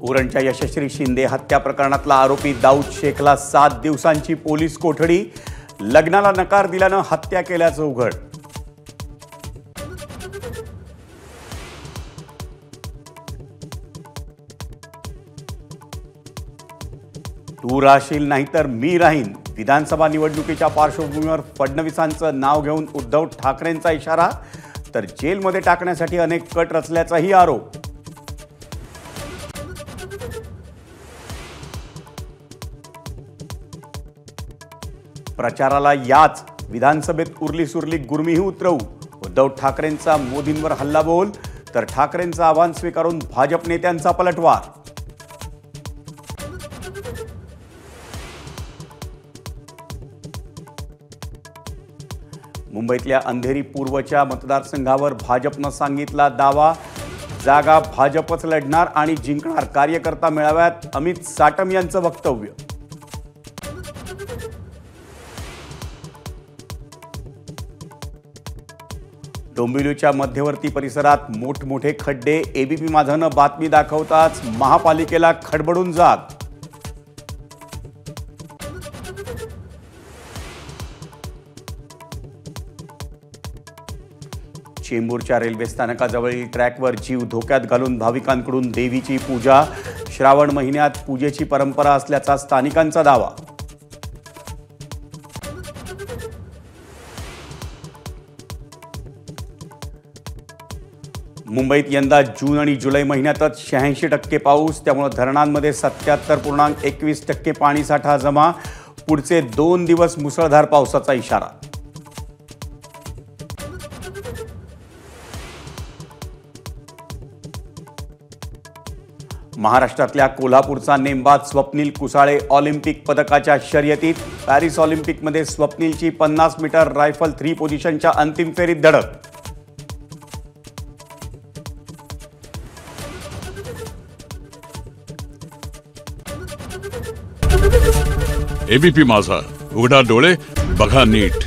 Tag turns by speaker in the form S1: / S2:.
S1: उरणच्या यशश्री शिंदे हत्या प्रकरणातला आरोपी दाऊद शेखला 7 दिवसांची पोलीस कोठडी, लग्नाला नकार दिल्यानं हत्या केल्याचं उघड। तू राहशील नाहीतर मी राहीन, विधानसभा निवडणुकीच्या पार्श्वभूमीवर फडणवीसांचं नाव घेऊन उद्धव ठाकरेंचा इशारा, तर जेलमध्ये टाकण्यासाठी अनेक कट रचल्याचाही आरोप। प्रचाराला याच, विधानसभेत उरली सुरली गुरमीही उतरवू, उद्धव ठाकरेंचा मोदींवर हल्लाबोल, तर ठाकरेंचं आव्हान स्वीकारून भाजप नेत्यांचा पलटवार। मुंबईतल्या अंधेरी पूर्वच्या मतदारसंघावर भाजपनं सांगितला दावा, जागा भाजपच लढणार आणि जिंकणार। कार्यकर्ता मेळाव्यात अमित साटम यांचं वक्तव्य। डोंबिवलीच्या मध्यवर्ती परिसरात मोठमोठे खड्डे, एबीपी माझानं बातमी दाखवताच महापालिकेला खडबडून जाग। चेंबूरच्या रेल्वे स्थानकाजवळील ट्रॅकवर जीव धोक्यात घालून भाविकांकडून देवीची पूजा, श्रावण महिन्यात पूजेची परंपरा असल्याचा स्थानिकांचा दावा। मुंबईत यंदा जून आणि जुलै महिन्यातच 86% पाऊस, त्यामुळे धरणांमध्ये 77.21% पाणीसाठा जमा। पुढचे 2 दिवस मुसळधार पावसाचा इशारा। महाराष्ट्रातल्या कोल्हापूरचा नेमबाज स्वप्नील कुसाळे ऑलिम्पिक पदकाच्या शर्यतीत। पॅरिस ऑलिम्पिकमध्ये स्वप्नीलची 50 मीटर रायफल 3 पोझिशनच्या अंतिम फेरीत धडक।
S2: एबीपी माझा, उघडा डोळे बघा नीट।